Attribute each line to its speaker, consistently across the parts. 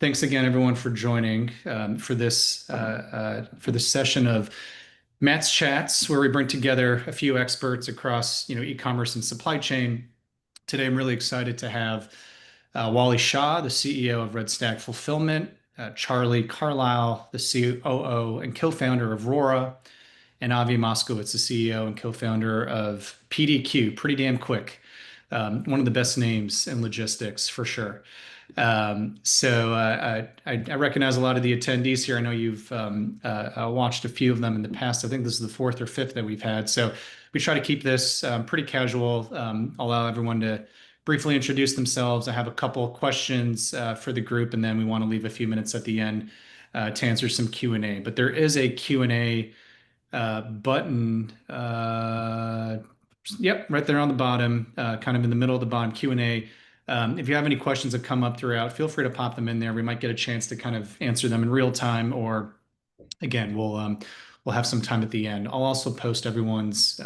Speaker 1: Thanks again, everyone, for joining for this session of Matt's Chats, where we bring together a few experts across e-commerce and supply chain. Today, I'm really excited to have Wally Shaw, the CEO of Red Stag Fulfillment, Charlie Carlisle, the COO and co-founder of Rorra, and Avi Moskowitz, the CEO and co-founder of PDQ, PrettyDamnQuick. One of the best names in logistics for sure. I recognize a lot of the attendees here. I know you've watched a few of them in the past. I think this is the fourth or fifth that we've had. So we try to keep this pretty casual, allow everyone to briefly introduce themselves. I have a couple questions for the group, and then we want to leave a few minutes at the end to answer some Q&A. But there is a Q&A button. Yep, right there on the bottom, kind of in the middle of the bottom, Q&A. If you have any questions that come up throughout, feel free to pop them in there. We might get a chance to kind of answer them in real time, or again, we'll have some time at the end. I'll also post everyone's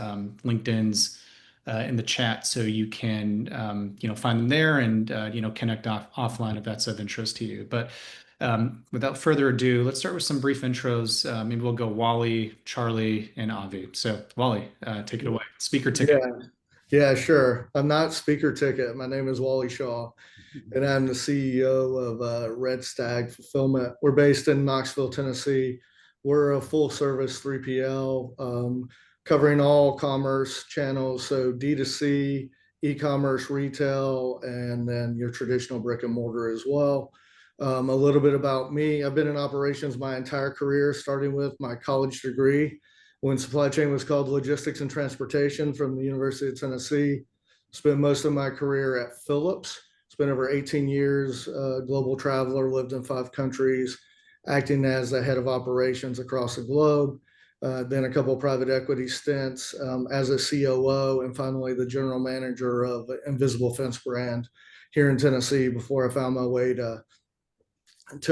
Speaker 1: LinkedIn's in the chat, so you can find them there and connect offline if that's of interest to you. But without further ado, let's start with some brief intros. Maybe we'll go Wally, Charlie, and Avi. So Wally, take it away. Speaker ticket.
Speaker 2: Yeah, sure. I'm not speaker ticket. My name is Wally Shaw, and I'm the CEO of Red Stag Fulfillment. We're based in Knoxville, Tennessee. We're a full-service 3PL covering all commerce channels, so D2C, e-commerce, retail, and then your traditional brick and mortar as well. A little bit about me. I've been in operations my entire career, starting with my college degree when supply chain was called Logistics and Transportation from the University of Tennessee. Spent most of my career at Phillips. Spent over 18 years, global traveler, lived in 5 countries, acting as the head of operations across the globe. Then a couple of private equity stints as a COO, and finally the general manager of Invisible Fence brand here in Tennessee before I found my way to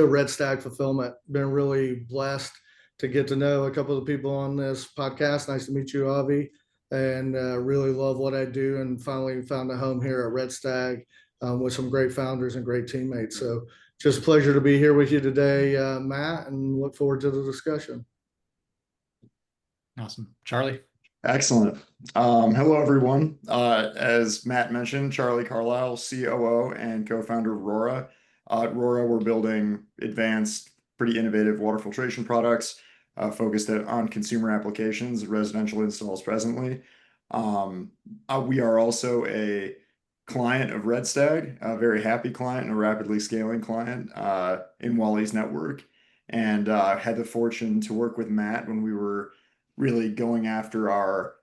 Speaker 2: Red Stag Fulfillment. Been really blessed to get to know a couple of the people on this podcast. Nice to meet you, Avi, and really love what I do, and finally found a home here at Red Stag with some great founders and great teammates. So just a pleasure to be here with you today, Matt, and look forward to the discussion.
Speaker 1: Awesome. Charlie?
Speaker 3: Excellent. Hello, everyone. As Matt mentioned, Charlie Carlisle, COO and co-founder of Rorra. At Rorra, we're building advanced, pretty innovative water filtration products focused on consumer applications, residential installs presently. We are also a client of Red Stag, a very happy client and a rapidly scaling client in Wally's network. And had the fortune to work with Matt when we were really going after our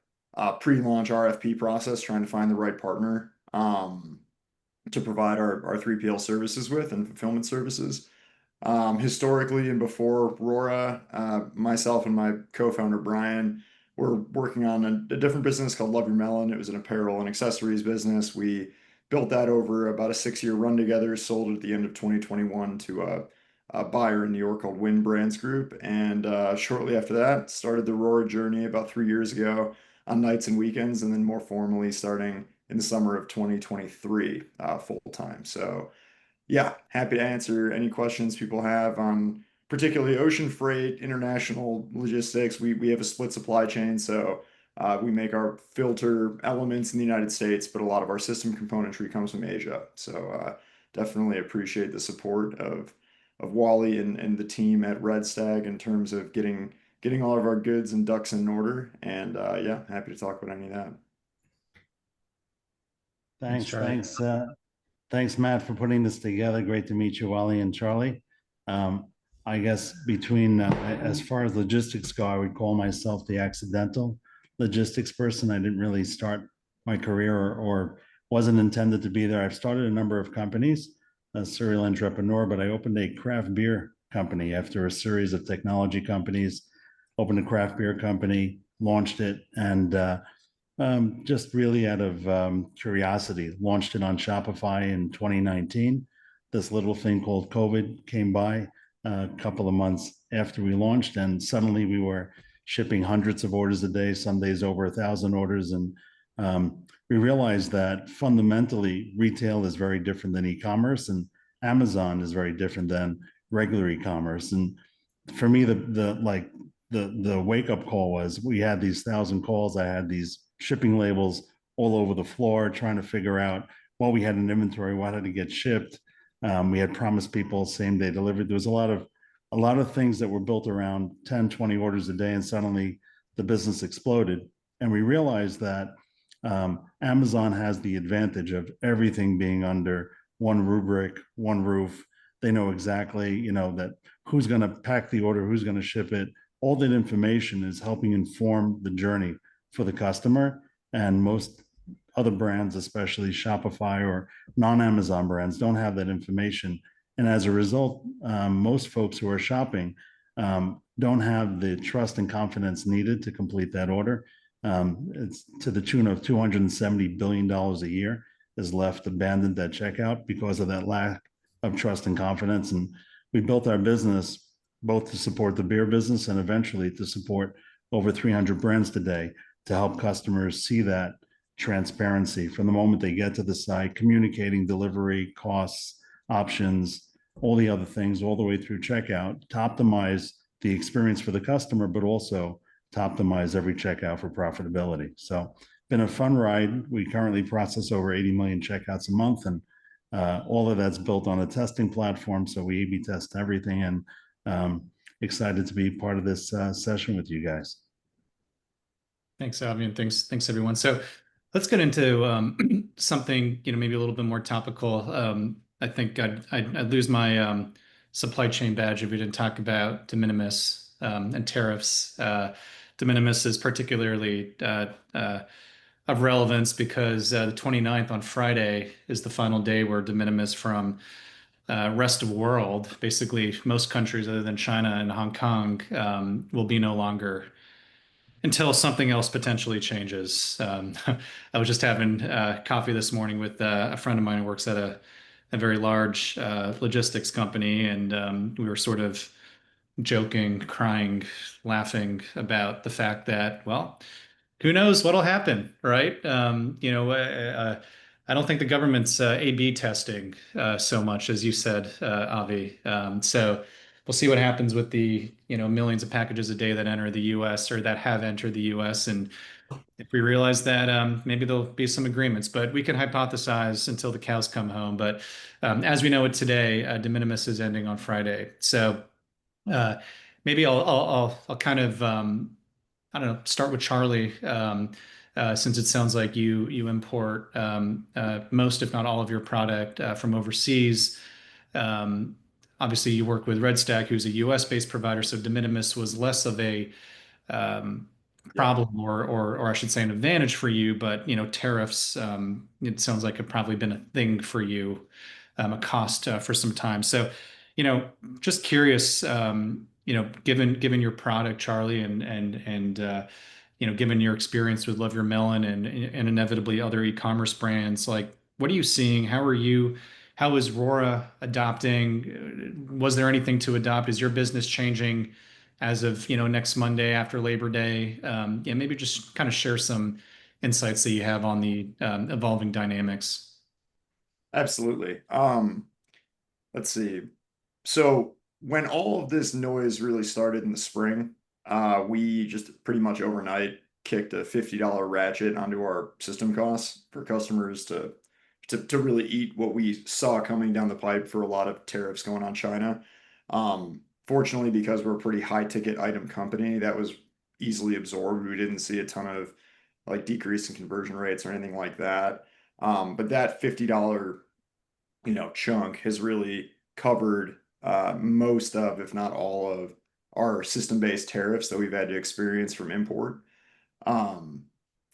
Speaker 3: pre-launch RFP process, trying to find the right partner to provide our 3PL services with and fulfillment services. Historically and before Rorra, myself and my co-founder Brian were working on a different business called Love Your Melon. It was an apparel and accessories business. We built that over about a 6-year run together, sold it at the end of 2021 to a buyer in New York called Win Brands Group. And shortly after that, started the Rorra journey about 3 years ago on nights and weekends, and then more formally starting in the summer of 2023 full time. So yeah, happy to answer any questions people have on particularly ocean freight, international logistics. We have a split supply chain, so we make our filter elements in the United States, but a lot of our system componentry comes from Asia. So definitely appreciate the support of Wally and the team at Red Stag in terms of getting all of our goods and ducks in order. And yeah, happy to talk about any of that.
Speaker 4: Thanks, Matt, for putting this together. Great to meet you, Wally and Charlie. I guess between, as far as logistics go, I would call myself the accidental logistics person. I didn't really start my career or wasn't intended to be there. I've started a number of companies, a serial entrepreneur, but I opened a craft beer company after a series of technology companies, opened a craft beer company, launched it, and just really out of curiosity, launched it on Shopify in 2019. This little thing called COVID came by a couple of months after we launched, and suddenly we were shipping hundreds of orders a day, some days over 1,000 orders. And we realized that fundamentally retail is very different than e-commerce, and Amazon is very different than regular e-commerce. And for me, the wake up call was we had these 1,000 calls. I had these shipping labels all over the floor trying to figure out what we had in inventory, what had to get shipped. We had promised people same day delivery. There was a lot of things that were built around 10, 20 orders a day, and suddenly the business exploded. And we realized that Amazon has the advantage of everything being under one rubric, one roof. They know exactly, that who's going to pack the order, who's going to ship it. All that information is helping inform the journey for the customer. And most other brands, especially Shopify or non-Amazon brands, don't have that information. And as a result, most folks who are shopping don't have the trust and confidence needed to complete that order. It's to the tune of $270 billion a year is left abandoned at checkout because of that lack of trust and confidence. And we built our business both to support the beer business and eventually to support over 300 brands today to help customers see that transparency from the moment they get to the site, communicating delivery, costs, options, all the other things, all the way through checkout to optimize the experience for the customer, but also to optimize every checkout for profitability. So been a fun ride. We currently process over 80 million checkouts a month, and all of that's built on a testing platform. So we A/B test everything, and excited to be part of this session with you guys.
Speaker 1: Thanks, Avi, and thanks everyone. So let's get into something maybe a little bit more topical. I think I'd lose my supply chain badge if we didn't talk about de minimis and tariffs. De minimis is particularly of relevance because the 29th on Friday is the final day where de minimis from rest of world, basically most countries other than China and Hong Kong, will be no longer until something else potentially changes. I was just having coffee this morning with a friend of mine who works at a very large logistics company, and we were sort of joking, crying, laughing about the fact that, well, who knows what'll happen, right? I don't think the government's A/B testing so much as you said, Avi. So we'll see what happens with the millions of packages a day that enter the U.S. or that have entered the U.S. And if we realize that maybe there'll be some agreements, but we can hypothesize until the cows come home. But as we know it today, de minimis is ending on Friday. So maybe I'll kind of I don't know, start with Charlie, since it sounds like you import most, if not all, of your product from overseas. Obviously, you work with Red Stag, who's a US-based provider, so de minimis was less of a problem, or I should say, an advantage for you. But tariffs, it sounds like have probably been a thing for you, a cost for some time. So, just curious. Given your product, Charlie, and given your experience with Love Your Melon and inevitably other e-commerce brands, like what are you seeing? How is Rorra adopting? Was there anything to adopt? Is your business changing as of next Monday after Labor Day? Maybe just kind of share some insights that you have on the evolving dynamics.
Speaker 3: Absolutely. Let's see. So when all of this noise really started in the spring, we just pretty much overnight kicked a $50 ratchet onto our system costs for customers to really eat what we saw coming down the pipe for a lot of tariffs going on China. Fortunately, because we're a pretty high ticket item company, that was easily absorbed. We didn't see a ton of like decrease in conversion rates or anything like that. But that $50 chunk has really covered most of, if not all of, our system-based tariffs that we've had to experience from import. From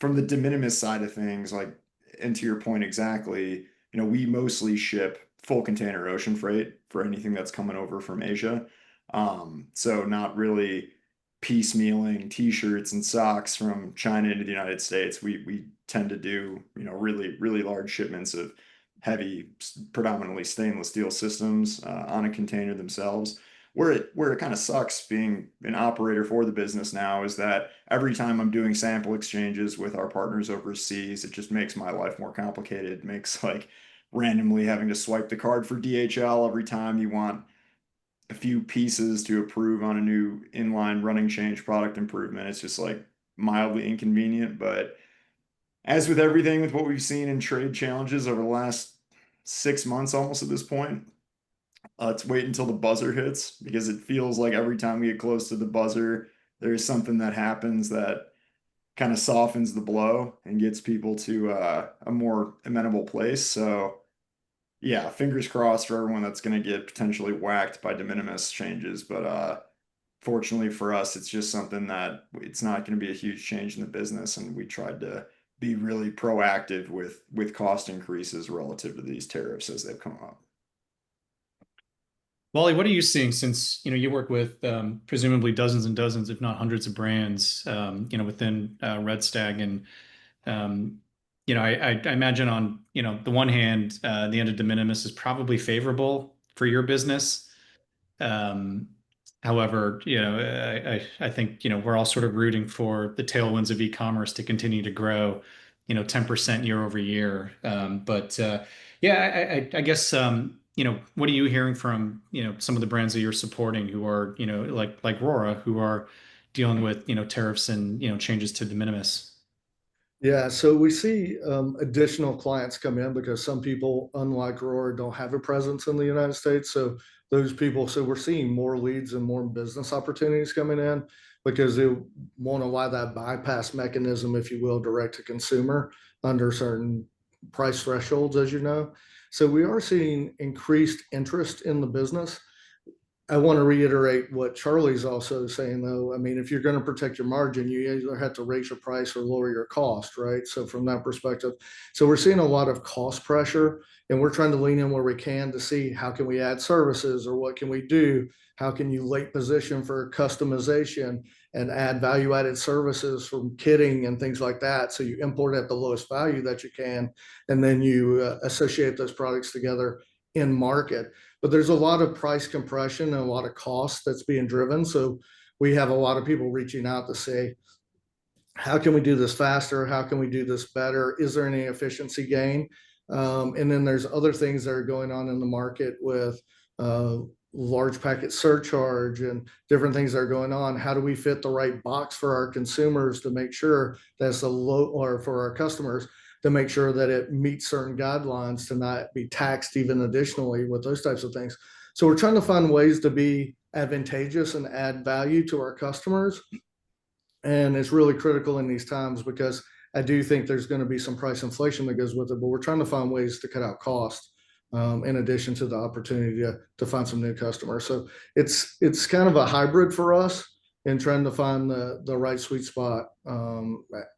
Speaker 3: the de minimis side of things, and to your point exactly, we mostly ship full container ocean freight for anything that's coming over from Asia. So not really piecemealing t-shirts and socks from China into the United States. We tend to do, really, really large shipments of heavy, predominantly stainless steel systems on a container themselves. Where it kind of sucks being an operator for the business now is that every time I'm doing sample exchanges with our partners overseas, it just makes my life more complicated. It makes randomly having to swipe the card for DHL every time you want a few pieces to approve on a new inline running change product improvement. It's just like mildly inconvenient. But as with everything with what we've seen in trade challenges over the last 6 months almost at this point, let's wait until the buzzer hits, because it feels like every time we get close to the buzzer, there's something that happens that kind of softens the blow and gets people to a more amenable place. So yeah, fingers crossed for everyone that's going to get potentially whacked by de minimis changes. But fortunately for us, it's just something that it's not going to be a huge change in the business. And we tried to be really proactive with cost increases relative to these tariffs as they've come up.
Speaker 1: Wally, what are you seeing, since you work with presumably dozens and dozens, if not hundreds of brands, within Red Stag, and I imagine on the one hand, the end of de minimis is probably favorable for your business. However, I think I think we're all sort of rooting for the tailwinds of e-commerce to continue to grow 10% year over year. Yeah, I guess what are you hearing from some of the brands that you're supporting who are like Rorra, who are dealing with tariffs and changes to de minimis?
Speaker 2: Yeah, so we see additional clients come in because some people, unlike Roar, don't have a presence in the United States. So those people, so we're seeing more leads and more business opportunities coming in because they want to allow that bypass mechanism, if you will, direct to consumer under certain price thresholds, as you know. So we are seeing increased interest in the business. I want to reiterate what Charlie's also saying, though. I mean, if you're going to protect your margin, you either have to raise your price or lower your cost, right? So from that perspective, so we're seeing a lot of cost pressure, and we're trying to lean in where we can to see how can we add services, or what can we do? How can you late position for customization and add value-added services from kitting and things like that? So you import at the lowest value that you can, and then you associate those products together in market. But there's a lot of price compression and a lot of cost that's being driven. So we have a lot of people reaching out to say, how can we do this faster? How can we do this better? Is there any efficiency gain? And then there's other things that are going on in the market with large packet surcharge and different things that are going on. How do we fit the right box for our consumers to make sure that's a low, or for our customers to make sure that it meets certain guidelines to not be taxed even additionally with those types of things. So we're trying to find ways to be advantageous and add value to our customers. And it's really critical in these times because I do think there's going to be some price inflation that goes with it, but we're trying to find ways to cut out cost in addition to the opportunity to find some new customers. So it's kind of a hybrid for us in trying to find the right sweet spot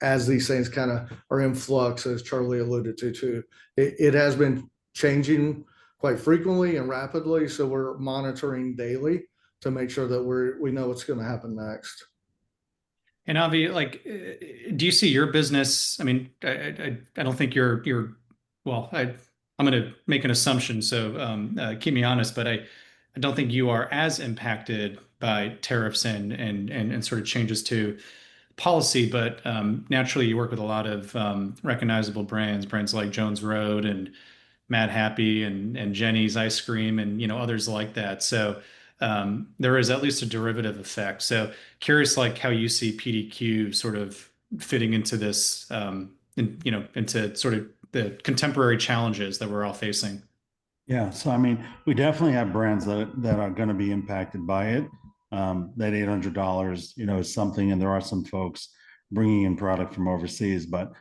Speaker 2: as these things kind of are in flux, as Charlie alluded to too. It has been changing quite frequently and rapidly, so we're monitoring daily to make sure that we know what's going to happen next.
Speaker 1: And Avi, do you see your business? I mean, I don't think you're well. I'm going to make an assumption, so keep me honest, but I don't think you are as impacted by tariffs and sort of changes to policy. But naturally, you work with a lot of recognizable brands like Jones Road and Mad Happy and Jenny's Ice Cream and others like that. So there is at least a derivative effect. So curious, how you see PDQ sort of fitting into this, into sort of the contemporary challenges that we're all facing.
Speaker 4: Yeah, so I mean, we definitely have brands that are going to be impacted by it. That $800, is something, and there are some folks bringing in product from overseas. But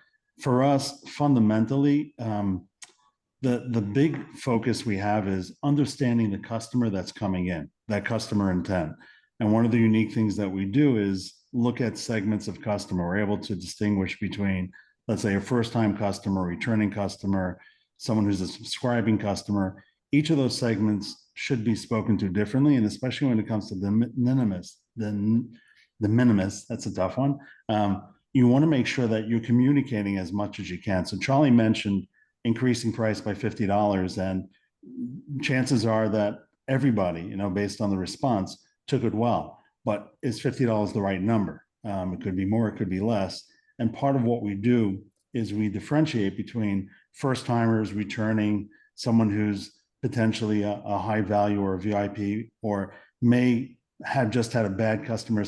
Speaker 4: for us, fundamentally, the big focus we have is understanding the customer that's coming in, that customer intent. And one of the unique things that we do is look at segments of customer. We're able to distinguish between, let's say, a first-time customer, returning customer, someone who's a subscribing customer. Each of those segments should be spoken to differently, and especially when it comes to the minimis, that's a tough one. You want to make sure that you're communicating as much as you can. So Charlie mentioned increasing price by $50, and chances are that everybody, based on the response, took it well. But is $50 the right number? It could be more, it could be less. And part of what we do is we differentiate between first timers, returning, someone who's potentially a high value or a VIP, or may have just had a bad customer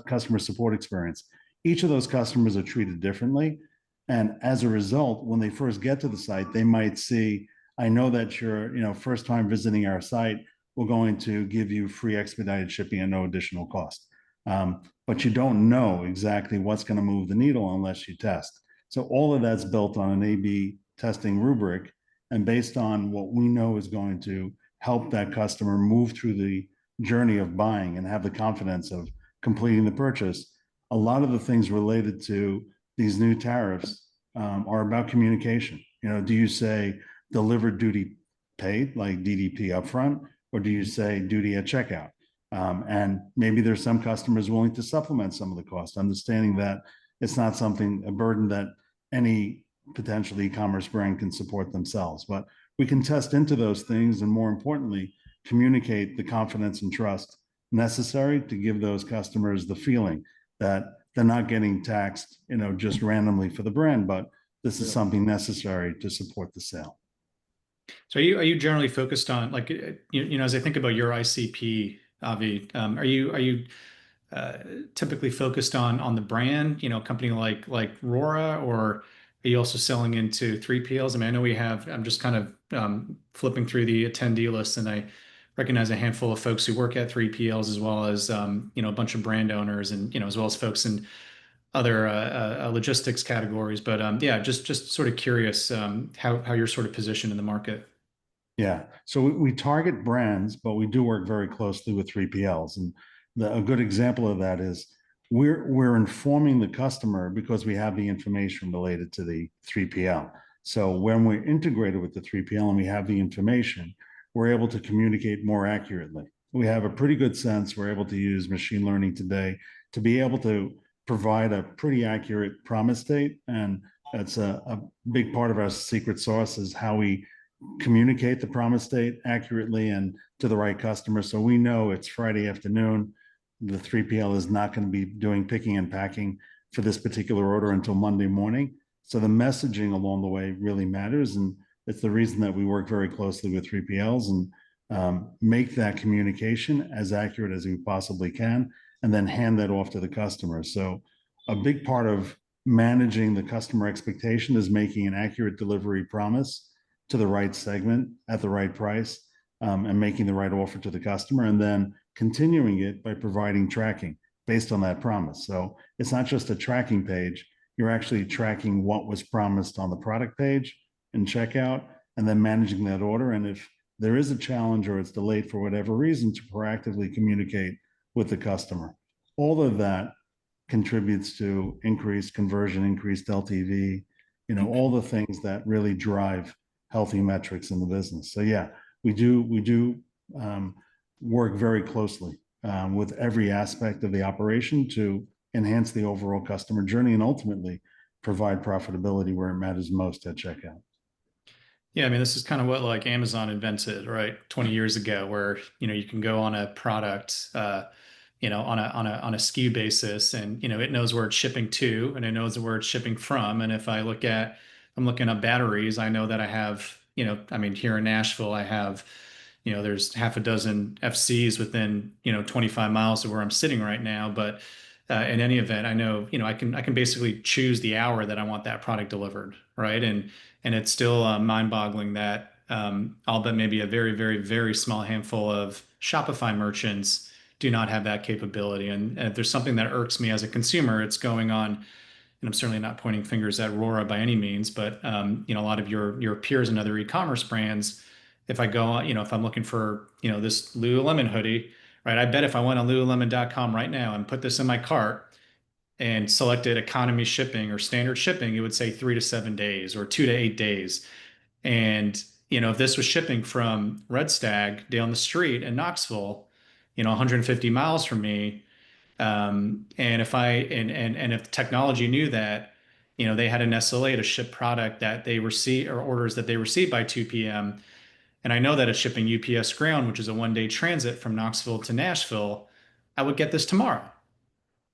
Speaker 4: customer support experience. Each of those customers are treated differently. And as a result, when they first get to the site, they might see, I know that you're, first time visiting our site, we're going to give you free expedited shipping at no additional cost. But you don't know exactly what's going to move the needle unless you test. So all of that's built on an A/B testing rubric. And based on what we know is going to help that customer move through the journey of buying and have the confidence of completing the purchase, a lot of the things related to these new tariffs are about communication. Do you say delivered duty paid, like DDP upfront, or do you say duty at checkout? And maybe there's some customers willing to supplement some of the cost, understanding that it's not something, a burden that any potential e-commerce brand can support themselves. But we can test into those things, and more importantly, communicate the confidence and trust necessary to give those customers the feeling that they're not getting taxed, just randomly for the brand, but this is something necessary to support the sale.
Speaker 1: So are you generally focused on, like, as I think about your ICP, Avi, are you typically focused on the brand, company like Rorra, or are you also selling into 3PLs? I mean, I know I'm just kind of flipping through the attendee list, and I recognize a handful of folks who work at 3PLs, as well as, a bunch of brand owners, and, as well as folks in other logistics categories. But yeah, just sort of curious how you're sort of positioned in the market.
Speaker 4: Yeah, so we target brands, but we do work very closely with 3PLs. And a good example of that is we're informing the customer because we have the information related to the 3PL. So when we're integrated with the 3PL and we have the information, we're able to communicate more accurately. We have a pretty good sense. We're able to use machine learning today to be able to provide a pretty accurate promise date. And that's a big part of our secret sauce, is how we communicate the promise date accurately and to the right customer. So we know it's Friday afternoon. The 3PL is not going to be doing picking and packing for this particular order until Monday morning. So the messaging along the way really matters. And it's the reason that we work very closely with 3PLs and make that communication as accurate as we possibly can, and then hand that off to the customer. So a big part of managing the customer expectation is making an accurate delivery promise to the right segment at the right price, and making the right offer to the customer, and then continuing it by providing tracking based on that promise. So it's not just a tracking page, you're actually tracking what was promised on the product page and checkout, and then managing that order. And if there is a challenge or it's delayed for whatever reason, to proactively communicate with the customer. All of that contributes to increased conversion, increased LTV, all the things that really drive healthy metrics in the business. So yeah, we do work very closely with every aspect of the operation to enhance the overall customer journey and ultimately provide profitability where it matters most at checkout.
Speaker 1: Yeah, I mean, this is kind of what like Amazon invented, right, 20 years ago, where you can go on a product, on a SKU basis, and it knows where it's shipping to, and it knows where it's shipping from. And if I'm looking at batteries, I know that I have, I mean, here in Nashville, I have, there's half a dozen FCs within 25 miles of where I'm sitting right now. But in any event, I know, I can basically choose the hour that I want that product delivered, right? And it's still mind-boggling that all but maybe a very, very, very small handful of Shopify merchants do not have that capability. And if there's something that irks me as a consumer, it's going on, and I'm certainly not pointing fingers at Rorra by any means, but a lot of your peers and other e-commerce brands, if I go, if I'm looking for, this Lululemon hoodie, right? I bet if I went on Lululemon.com right now and put this in my cart and selected economy shipping or standard shipping, it would say 3 to 7 days or 2 to 8 days. And, if this was shipping from Red Stag down the street in Knoxville, 150 miles from me, and if technology knew that, they had an SLA to ship product that they receive, or orders that they receive by 2 p.m., and I know that it's shipping UPS ground, which is a 1-day transit from Knoxville to Nashville, I would get this tomorrow,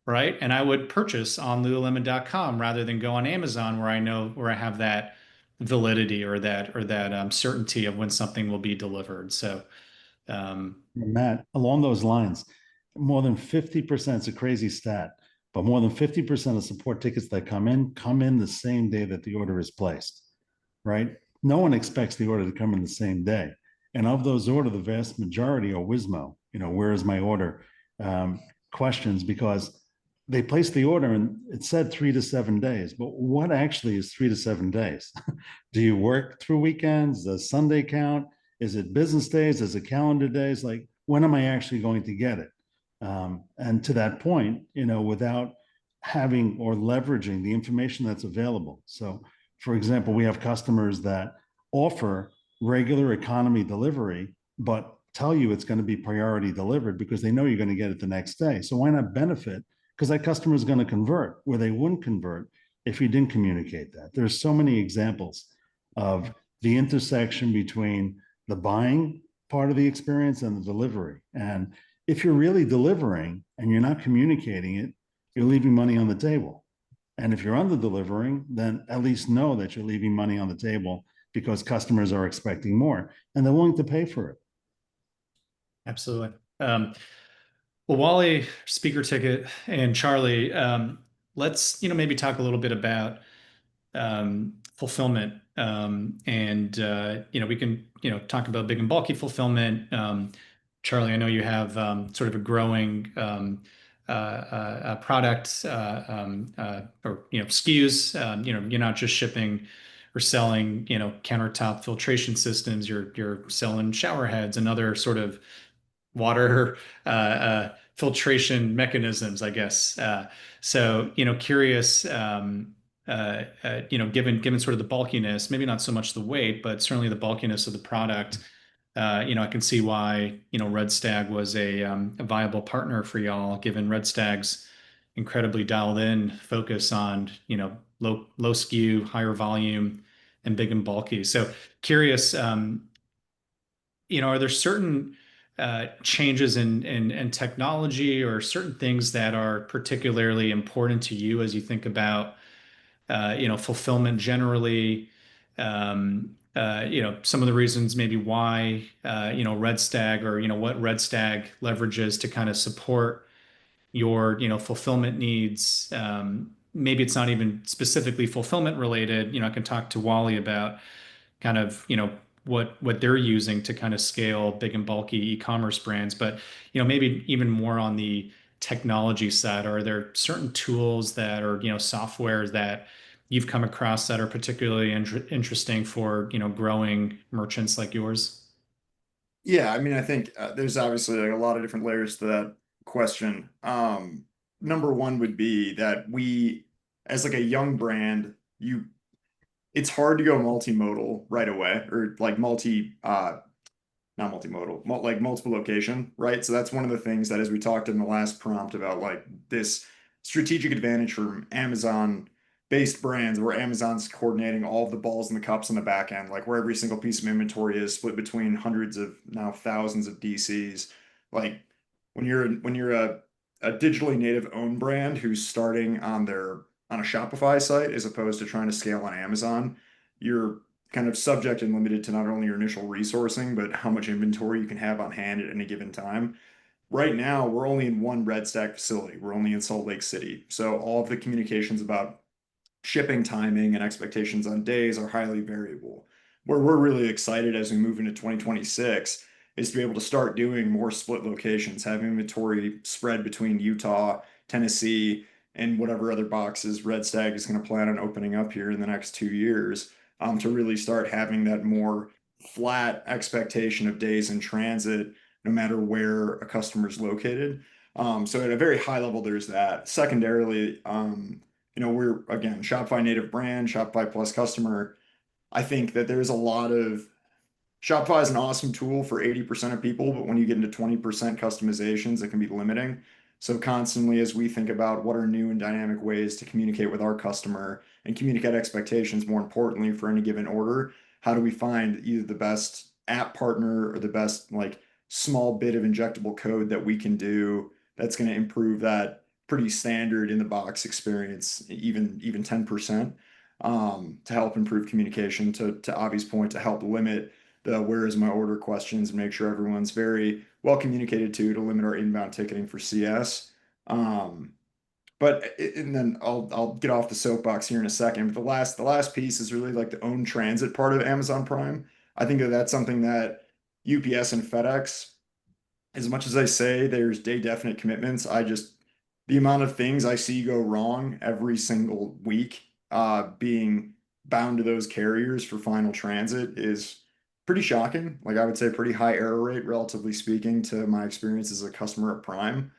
Speaker 1: right? And I would purchase on Lululemon.com rather than go on Amazon, where I know where I have that validity or that certainty of when something will be delivered. So,
Speaker 4: Matt, along those lines, more than 50%, it's a crazy stat, but more than 50% of support tickets that come in the same day that the order is placed, right? No one expects the order to come in the same day. And of those orders, the vast majority are Wismo, where is my order? Questions, because they placed the order and it said 3 to 7 days, but what actually is 3 to 7 days? Do you work through weekends? Does Sunday count? Is it business days? Is it calendar days? Like, when am I actually going to get it? And to that point, without having or leveraging the information that's available. So, for example, we have customers that offer regular economy delivery, but tell you it's going to be priority delivered because they know you're going to get it the next day. So why not benefit? Because that customer is going to convert where they wouldn't convert if you didn't communicate that. There's so many examples of the intersection between the buying part of the experience and the delivery. And if you're really delivering and you're not communicating it, you're leaving money on the table. And if you're under delivering, then at least know that you're leaving money on the table because customers are expecting more and they're willing to pay for it.
Speaker 1: absolutely. Well, Wally, speaker ticket, and Charlie, let's maybe talk a little bit about fulfillment, and we can talk about big and bulky fulfillment. Charlie, I know you have sort of a growing product or SKUs. You're not just shipping or selling countertop filtration systems. You're selling shower heads and other sort of water filtration mechanisms, I guess. So, curious, given sort of the bulkiness, maybe not so much the weight, but certainly the bulkiness of the product, I can see why, Red Stag was a viable partner for y'all, given Red Stag's incredibly dialed in focus on, low SKU, higher volume, and big and bulky. So curious, are there certain changes in technology or certain things that are particularly important to you as you think about fulfillment generally? Some of the reasons maybe why Red Stag, or what Red Stag leverages to kind of support your fulfillment needs. Maybe it's not even specifically fulfillment related. I can talk to Wally about kind of what they're using to kind of scale big and bulky e-commerce brands, but maybe even more on the technology side. Are there certain tools that or software that you've come across that are particularly interesting for growing merchants like yours?
Speaker 3: Yeah, I mean, I think there's obviously like a lot of different layers to that question. Number one would be that we, as like a young brand, it's hard to go multimodal right away, or like not multimodal, like multiple location, right? So that's one of the things that, as we talked in the last prompt about like this strategic advantage from Amazon based brands, where Amazon's coordinating all of the balls and the cups on the back end, like where every single piece of inventory is split between hundreds of, now thousands of DCs. Like when you're a digitally native owned brand who's starting on a Shopify site as opposed to trying to scale on Amazon, you're kind of subject and limited to not only your initial resourcing, but how much inventory you can have on hand at any given time. Right now, we're only in one Red Stag facility. We're only in Salt Lake City. So all of the communications about shipping timing and expectations on days are highly variable. Where we're really excited as we move into 2026 is to be able to start doing more split locations, having inventory spread between Utah, Tennessee, and whatever other boxes Red Stag is going to plan on opening up here in the next 2 years, to really start having that more flat expectation of days in transit, no matter where a customer is located. So at a very high level, there's that. Secondarily, we're again Shopify native brand, Shopify Plus customer. I think that there's a lot of Shopify is an awesome tool for 80% of people, but when you get into 20% customizations, it can be limiting. So constantly, as we think about what are new and dynamic ways to communicate with our customer and communicate expectations, more importantly, for any given order, how do we find either the best app partner or the best like small bit of injectable code that we can do that's going to improve that pretty standard in the box experience, even 10%. to help improve communication, to Avi's point, to help limit the where is my order questions and make sure everyone's very well communicated to limit our inbound ticketing for CS. And then I'll get off the soapbox here in a second. But the last piece is really like the own transit part of Amazon Prime. I think that that's something that UPS and FedEx, as much as they say there's day definite commitments, the amount of things I see go wrong every single week, being bound to those carriers for final transit is pretty shocking. Like, I would say pretty high error rate, relatively speaking, to my experience as a customer at Prime.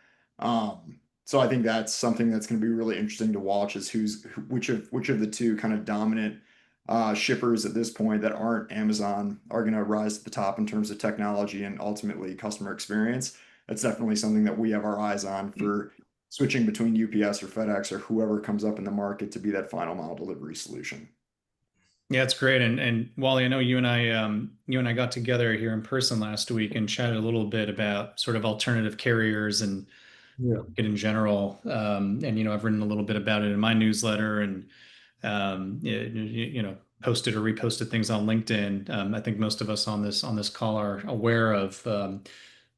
Speaker 3: So I think that's something that's going to be really interesting to watch, is which of the two kind of dominant shippers at this point that aren't Amazon are going to rise to the top in terms of technology and ultimately customer experience. That's definitely something that we have our eyes on for switching between UPS or FedEx or whoever comes up in the market to be that final mile delivery solution.
Speaker 1: Yeah, it's great. And Wally, I know you and I got together here in person last week and chatted a little bit about sort of alternative carriers and in general. And I've written a little bit about it in my newsletter, and posted or reposted things on LinkedIn. I think most of us on this call are aware of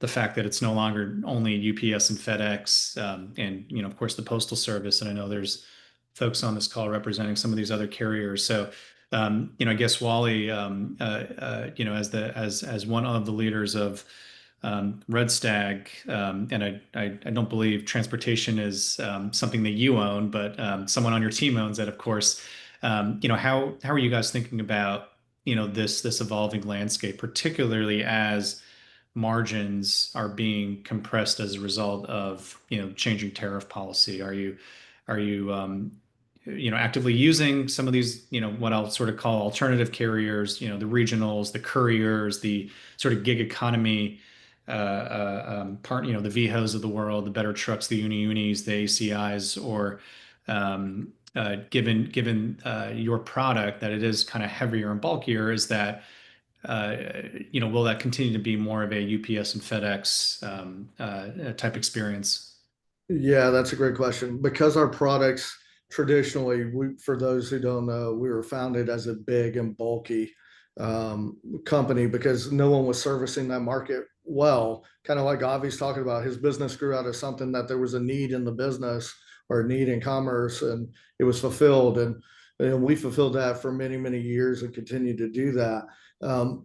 Speaker 1: the fact that it's no longer only UPS and FedEx, and of course the Postal Service. And I know there's folks on this call representing some of these other carriers. So I guess Wally, as one of the leaders of Red Stag, and I don't believe transportation is something that you own, but someone on your team owns it, of course. How are you guys thinking about this evolving landscape, particularly as margins are being compressed as a result of changing tariff policy? Are you actively using some of these, what I'll sort of call alternative carriers, the regionals, the couriers, the sort of gig economy part, the VHOs of the world, the better trucks, the unis, the ACIs, or given your product that it is kind of heavier and bulkier, is that will that continue to be more of a UPS and FedEx type experience?
Speaker 2: Yeah, that's a great question. Because our products traditionally, for those who don't know, we were founded as a big and bulky company because no one was servicing that market well. Kind of like Avi's talking about, his business grew out of something that there was a need in the business or a need in commerce, and it was fulfilled. And we fulfilled that for many, many years and continue to do that.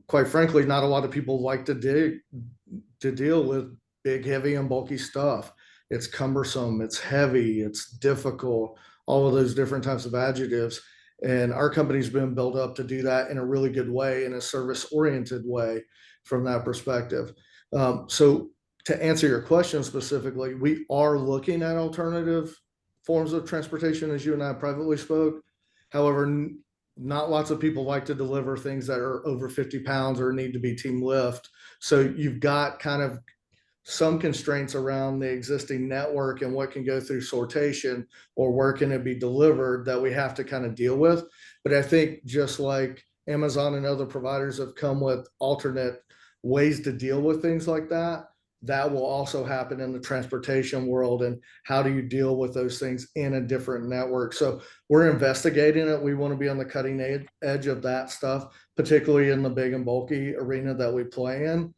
Speaker 2: Quite frankly, not a lot of people like to deal with big, heavy, and bulky stuff. It's cumbersome, it's heavy, it's difficult, all of those different types of adjectives. And our company's been built up to do that in a really good way, in a service-oriented way from that perspective. So to answer your question specifically, we are looking at alternative forms of transportation, as you and I privately spoke. However, not lots of people like to deliver things that are over 50 pounds or need to be team lift. So you've got kind of some constraints around the existing network and what can go through sortation or where can it be delivered that we have to kind of deal with. But I think just like Amazon and other providers have come with alternate ways to deal with things like that, that will also happen in the transportation world. And how do you deal with those things in a different network? So we're investigating it. We want to be on the cutting edge of that stuff, particularly in the big and bulky arena that we play in.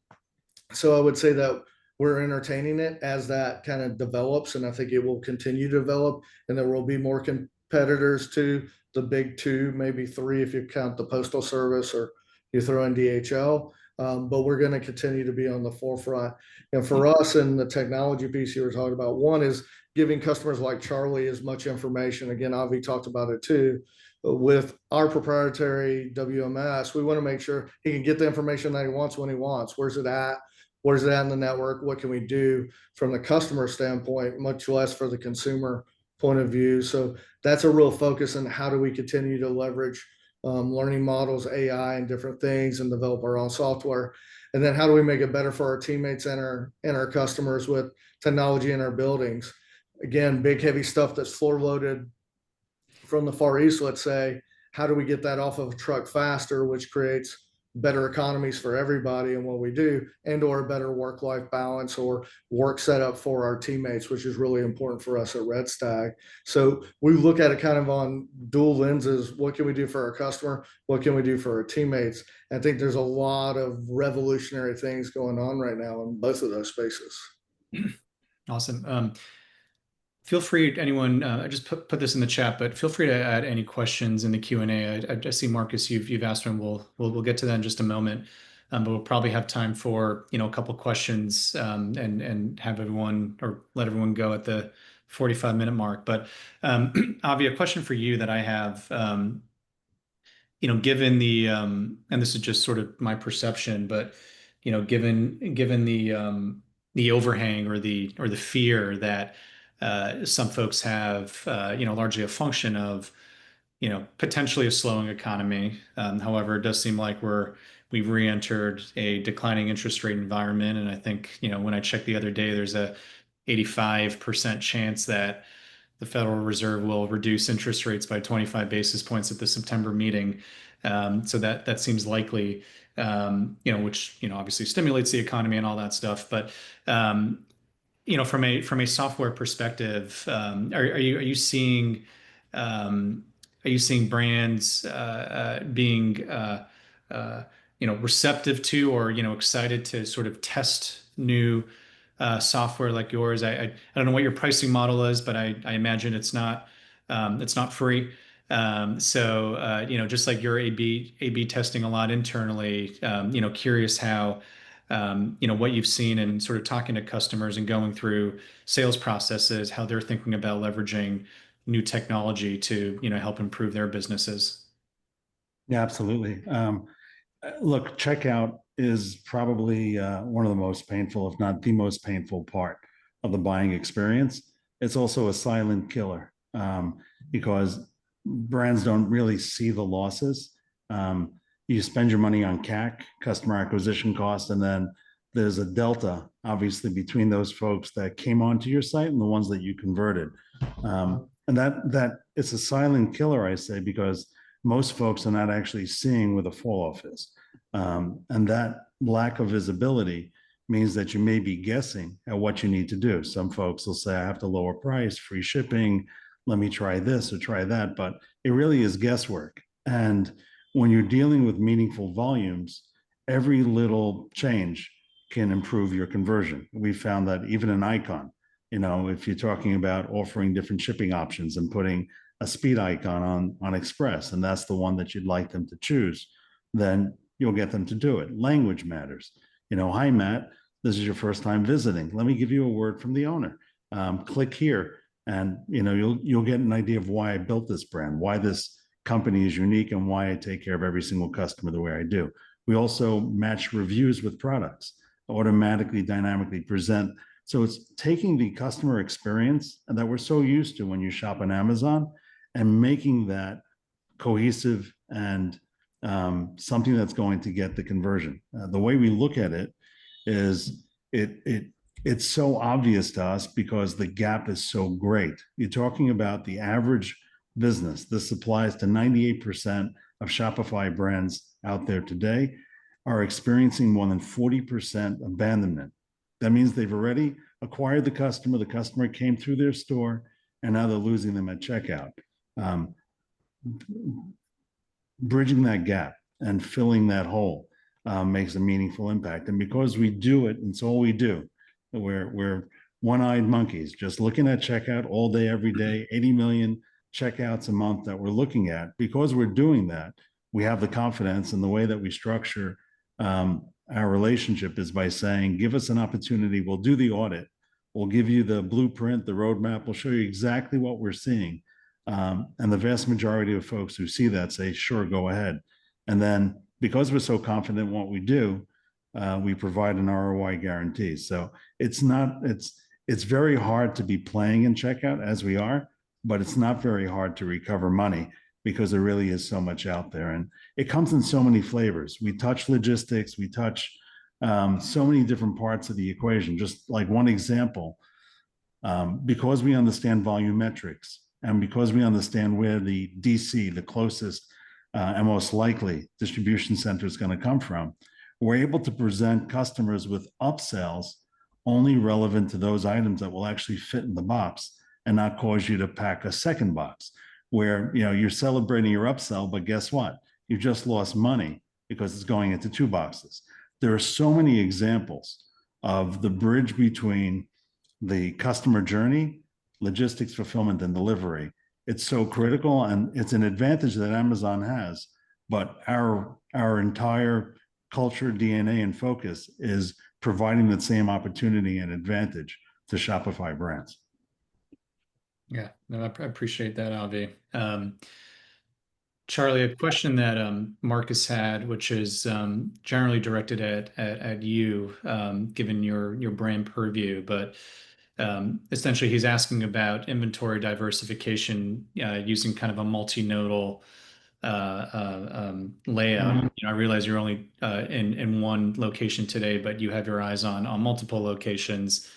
Speaker 2: So I would say that we're entertaining it as that kind of develops, and I think it will continue to develop, and there will be more competitors to the big two, maybe three if you count the Postal Service or you throw in DHL. But we're going to continue to be on the forefront. And for us, in the technology piece you were talking about, one is giving customers like Charlie as much information. Again, Avi talked about it too. With our proprietary WMS, we want to make sure he can get the information that he wants when he wants. Where's it at? Where's it at in the network? What can we do from the customer standpoint, much less for the consumer point of view? So that's a real focus on how do we continue to leverage learning models, AI, and different things, and develop our own software. And then how do we make it better for our teammates and our customers with technology in our buildings? Again, big, heavy stuff that's floor loaded from the Far East, let's say. How do we get that off of a truck faster, which creates better economies for everybody in what we do, and or a better work-life balance or work setup for our teammates, which is really important for us at Red Stag. So we look at it kind of on dual lenses. What can we do for our customer? What can we do for our teammates? I think there's a lot of revolutionary things going on right now in both of those spaces.
Speaker 1: Awesome. Feel free, anyone, I just put this in the chat, but feel free to add any questions in the Q&A. I see, Marcus, you've asked one. We'll get to that in just a moment, but we'll probably have time for a couple questions and have everyone, or let everyone go at the 45-minute mark. But Avi, a question for you that I have, given the and this is just sort of my perception, but given the overhang or the fear that some folks have, largely a function of, potentially a slowing economy. However, it does seem like we've re-entered a declining interest rate environment. And I think, when I checked the other day, there's a 85% chance that the Federal Reserve will reduce interest rates by 25 basis points at the September meeting. So that seems likely, which, obviously stimulates the economy and all that stuff. But from a software perspective, are you seeing brands being receptive to, or excited to sort of test new software like yours? I don't know what your pricing model is, but I imagine it's not free. So just like you're A/B testing a lot internally, curious how what you've seen and sort of talking to customers and going through sales processes, how they're thinking about leveraging new technology to help improve their businesses.
Speaker 4: Yeah, absolutely. Look, checkout is probably one of the most painful, if not the most painful part of the buying experience. It's also a silent killer because brands don't really see the losses. You spend your money on CAC, customer acquisition cost, and then there's a delta, obviously, between those folks that came onto your site and the ones that you converted. And that it's a silent killer, I say, because most folks are not actually seeing where the fall off is. And that lack of visibility means that you may be guessing at what you need to do. Some folks will say, I have to lower price, free shipping, let me try this or try that, but it really is guesswork. And when you're dealing with meaningful volumes, every little change can improve your conversion. We found that even an icon, if you're talking about offering different shipping options and putting a speed icon on Express, and that's the one that you'd like them to choose, then you'll get them to do it. Language matters. Hi, Matt, this is your first time visiting. Let me give you a word from the owner. Click here, and you'll get an idea of why I built this brand, why this company is unique, and why I take care of every single customer the way I do. We also match reviews with products, automatically, dynamically present. So it's taking the customer experience that we're so used to when you shop on Amazon and making that cohesive and something that's going to get the conversion. The way we look at it is it's so obvious to us because the gap is so great. You're talking about the average business. This applies to 98% of Shopify brands out there today are experiencing more than 40% abandonment. That means they've already acquired the customer came through their store, and now they're losing them at checkout. Bridging that gap and filling that hole makes a meaningful impact. And because we do it, and it's all we do, we're one-eyed monkeys, just looking at checkout all day, every day, 80 million checkouts a month that we're looking at. Because we're doing that, we have the confidence, and the way that we structure our relationship is by saying, give us an opportunity, we'll do the audit, we'll give you the blueprint, the roadmap, we'll show you exactly what we're seeing. And the vast majority of folks who see that say, sure, go ahead. And then because we're so confident in what we do, we provide an ROI guarantee. So it's very hard to be playing in checkout as we are, but it's not very hard to recover money because there really is so much out there. And it comes in so many flavors. We touch logistics, we touch so many different parts of the equation. Just like one example, because we understand volumetrics, and because we understand where the DC, the closest and most likely distribution center is going to come from, we're able to present customers with upsells only relevant to those items that will actually fit in the box and not cause you to pack a second box where, you know, you're celebrating your upsell, but guess what? You just lost money because it's going into 2 boxes. There are so many examples of the bridge between the customer journey, logistics, fulfillment, and delivery. It's so critical, and it's an advantage that Amazon has, but our entire culture, DNA, and focus is providing that same opportunity and advantage to Shopify brands.
Speaker 1: Yeah, no, I appreciate that, Avi. Charlie, a question that Marcus had, which is generally directed at you, given your brand purview, but essentially he's asking about inventory diversification using kind of a multinodal layout. You know, I realize you're only in one location today, but you have your eyes on multiple locations.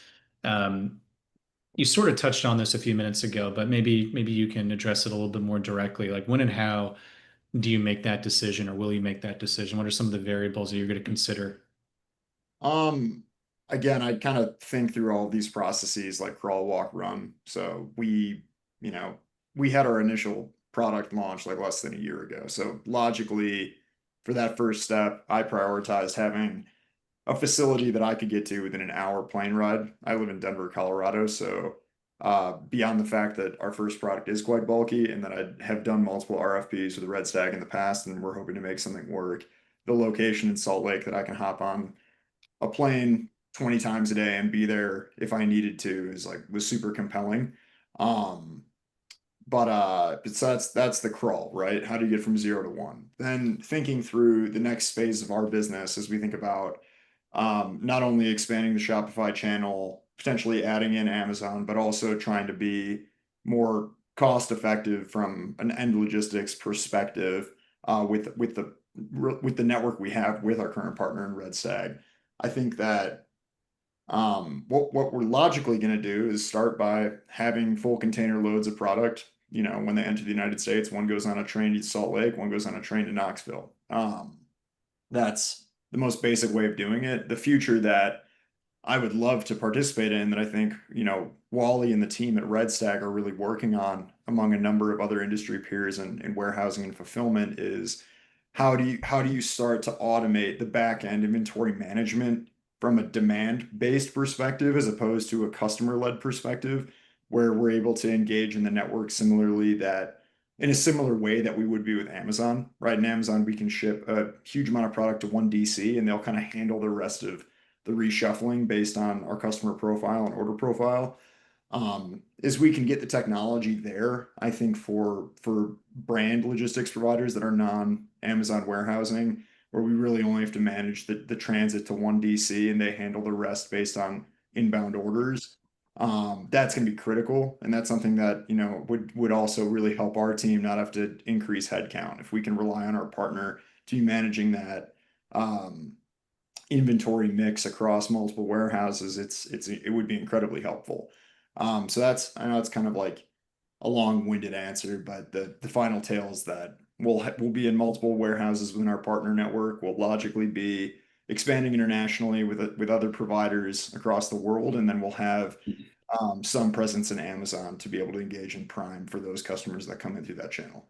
Speaker 1: You sort of touched on this a few minutes ago, but maybe you can address it a little bit more directly. Like, when and how do you make that decision, or will you make that decision? What are some of the variables that you're going to consider?
Speaker 3: Again, I kind of think through all these processes like crawl, walk, run. So we had our initial product launch like less than a year ago. So logically, for that first step, I prioritized having a facility that I could get to within an hour plane ride. I live in Denver, Colorado, so beyond the fact that our first product is quite bulky and that I have done multiple RFPs with the Red Stag in the past, and we're hoping to make something work, the location in Salt Lake that I can hop on a plane 20 times a day and be there if I needed to was super compelling. But so that's the crawl, right? How do you get from 0 to 1? Then thinking through the next phase of our business as we think about not only expanding the Shopify channel, potentially adding in Amazon, but also trying to be more cost effective from an end logistics perspective with the network we have with our current partner in Red Stag. I think that what we're logically going to do is start by having full container loads of product. You know, when they enter the United States, one goes on a train to Salt Lake, one goes on a train to Knoxville. That's the most basic way of doing it. The future that I would love to participate in, that I think, you know, Wally and the team at Red Stag are really working on among a number of other industry peers in warehousing and fulfillment, is how do you start to automate the back end inventory management from a demand-based perspective as opposed to a customer-led perspective, where we're able to engage in the network similarly, that in a similar way that we would be with Amazon, right? In Amazon, we can ship a huge amount of product to one DC and they'll kind of handle the rest of the reshuffling based on our customer profile and order profile. Is we can get the technology there, I think for brand logistics providers that are non-Amazon warehousing, where we really only have to manage the transit to one DC and they handle the rest based on inbound orders. That's going to be critical, and that's something that, you know, would also really help our team not have to increase headcount. If we can rely on our partner to be managing that inventory mix across multiple warehouses, it would be incredibly helpful. So I know it's kind of like a long-winded answer, but the final tale is that we'll be in multiple warehouses within our partner network. We'll logically be expanding internationally with other providers across the world, and then we'll have some presence in Amazon to be able to engage in Prime for those customers that come in through that channel.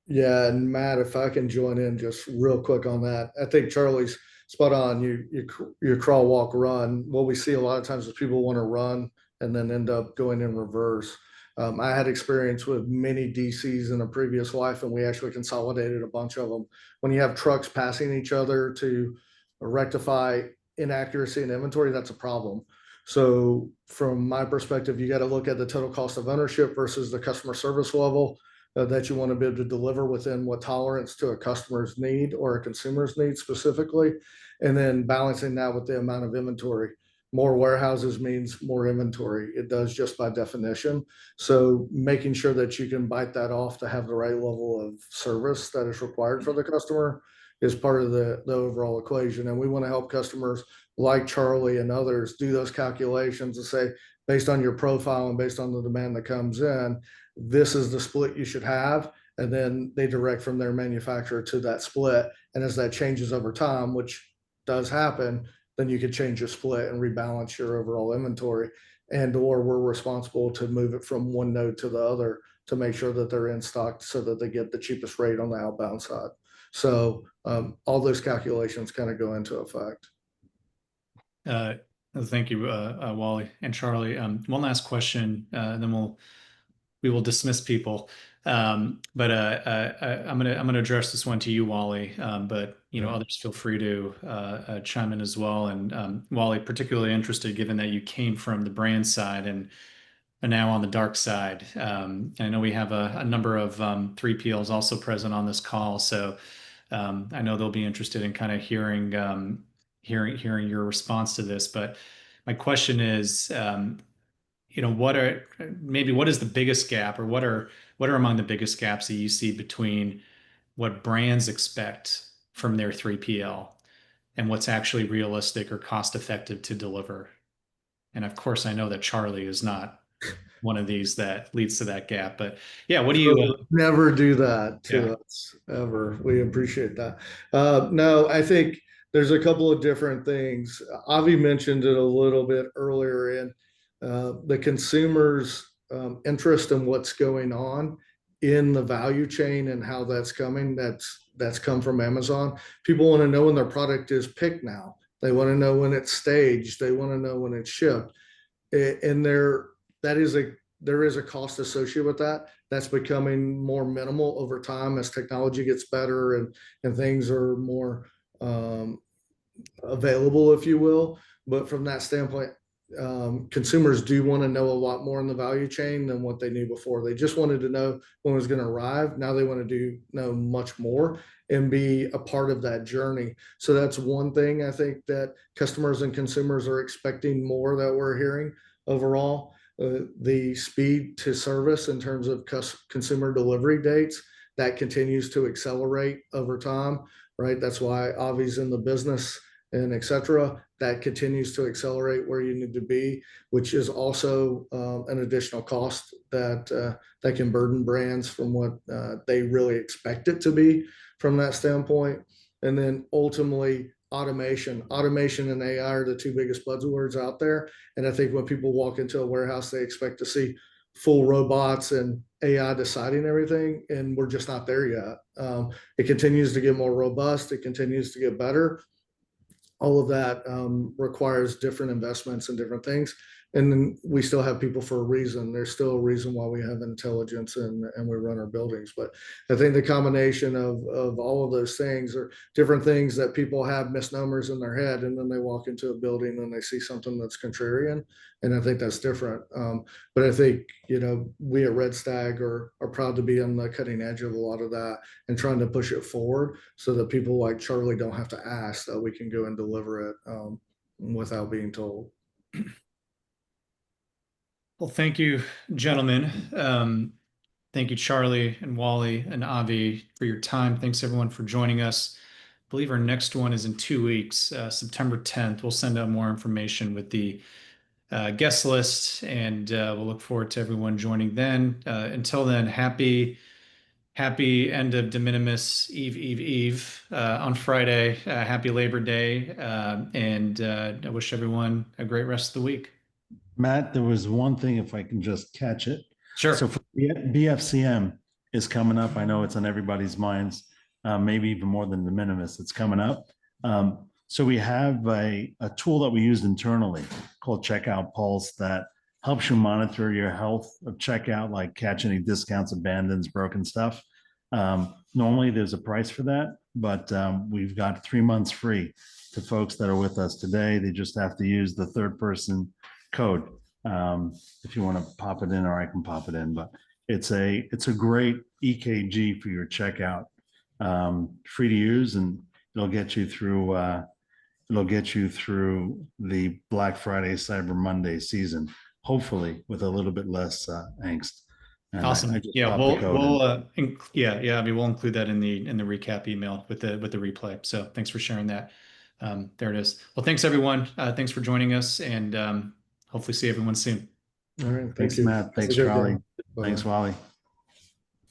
Speaker 2: Yeah, and Matt, if I can join in just real quick on that, I think Charlie's spot on. You crawl, walk, run. What we see a lot of times is people want to run and then end up going in reverse. I had experience with many DCs in a previous life, and we actually consolidated a bunch of them. When you have trucks passing each other to rectify inaccuracy in inventory, that's a problem. So from my perspective, you got to look at the total cost of ownership versus the customer service level that you want to be able to deliver within what tolerance to a customer's need or a consumer's need specifically, and then balancing that with the amount of inventory. More warehouses means more inventory. It does, just by definition. So making sure that you can bite that off to have the right level of service that is required for the customer is part of the overall equation. And we want to help customers like Charlie and others do those calculations and say, based on your profile and based on the demand that comes in, this is the split you should have. and then they direct from their manufacturer to that split. And as that changes over time, which does happen, then you could change your split and rebalance your overall inventory. And or we're responsible to move it from one node to the other to make sure that they're in stock so that they get the cheapest rate on the outbound side. So all those calculations kind of go into effect.
Speaker 1: Thank you, Wally and Charlie. One last question, then we will dismiss people. But I'm gonna address this one to you, Wally. But others feel free to chime in as well. And Wally, particularly interested, given that you came from the brand side and are now on the dark side. I know we have a number of 3PLs also present on this call, so I know they'll be interested in kind of hearing your response to this. But my question is, what is the biggest gap, or what are among the biggest gaps that you see between what brands expect from their 3PL and what's actually realistic or cost effective to deliver? And of course, I know that Charlie is not one of these that leads to that gap, but yeah, what do you
Speaker 2: never do that to us ever? We appreciate that. No, I think there's a couple of different things. Avi mentioned it a little bit earlier in the consumer's interest in what's going on in the value chain and how that's coming. That's come from Amazon. People want to know when their product is picked now. They want to know when it's staged. They want to know when it's shipped. And there is a cost associated with that. That's becoming more minimal over time as technology gets better and things are more available, if you will. But from that standpoint, consumers do want to know a lot more in the value chain than what they knew before. They just wanted to know when it was going to arrive. Now they want to know much more and be a part of that journey. So that's one thing I think that customers and consumers are expecting more that we're hearing overall. The speed to service in terms of consumer delivery dates, that continues to accelerate over time, right? That's why Avi's in the business and et cetera. That continues to accelerate where you need to be, which is also an additional cost that can burden brands from what they really expect it to be from that standpoint. And then ultimately, automation and AI are the two biggest buzzwords out there. And I think when people walk into a warehouse, they expect to see full robots and AI deciding everything, and we're just not there yet. It continues to get more robust. It continues to get better. All of that requires different investments and different things. And then we still have people for a reason. There's still a reason why we have intelligence and we run our buildings. But I think the combination of all of those things are different things that people have misnomers in their head. And then they walk into a building and they see something that's contrarian. And I think that's different. But I think, we at Red Stag are proud to be on the cutting edge of a lot of that and trying to push it forward so that people like Charlie don't have to ask, that we can go and deliver it without being told.
Speaker 1: Well, thank you, gentlemen. Thank you, Charlie and Wally and Avi, for your time. Thanks, everyone, for joining us. I believe our next one is in 2 weeks, September 10th. We'll send out more information with the guest list, and we'll look forward to everyone joining then. Until then, happy end of de minimis eve on Friday. Happy Labor Day, and I wish everyone a great rest of the week.
Speaker 4: Matt, there was one thing, if I can just catch it.
Speaker 1: Sure.
Speaker 4: So for BFCM is coming up. I know it's on everybody's minds, maybe even more than the minimis. It's coming up. So we have a tool that we used internally called Checkout Pulse that helps you monitor your health of checkout, like catch any discounts, abandons, broken stuff. Normally there's a price for that, but we've got 3 months free to folks that are with us today. They just have to use the third person code. If you want to pop it in, or I can pop it in, but it's a great EKG for your checkout, free to use, and it'll get you through the Black Friday, Cyber Monday season, hopefully with a little bit less angst. And
Speaker 1: awesome. Yeah, we'll include that in the recap email with the replay. So thanks for sharing that. There it is. Well, thanks everyone. Thanks for joining us, and hopefully see everyone soon.
Speaker 2: All right.
Speaker 4: Thanks, Matt. Thanks, Charlie. Thanks, Wally.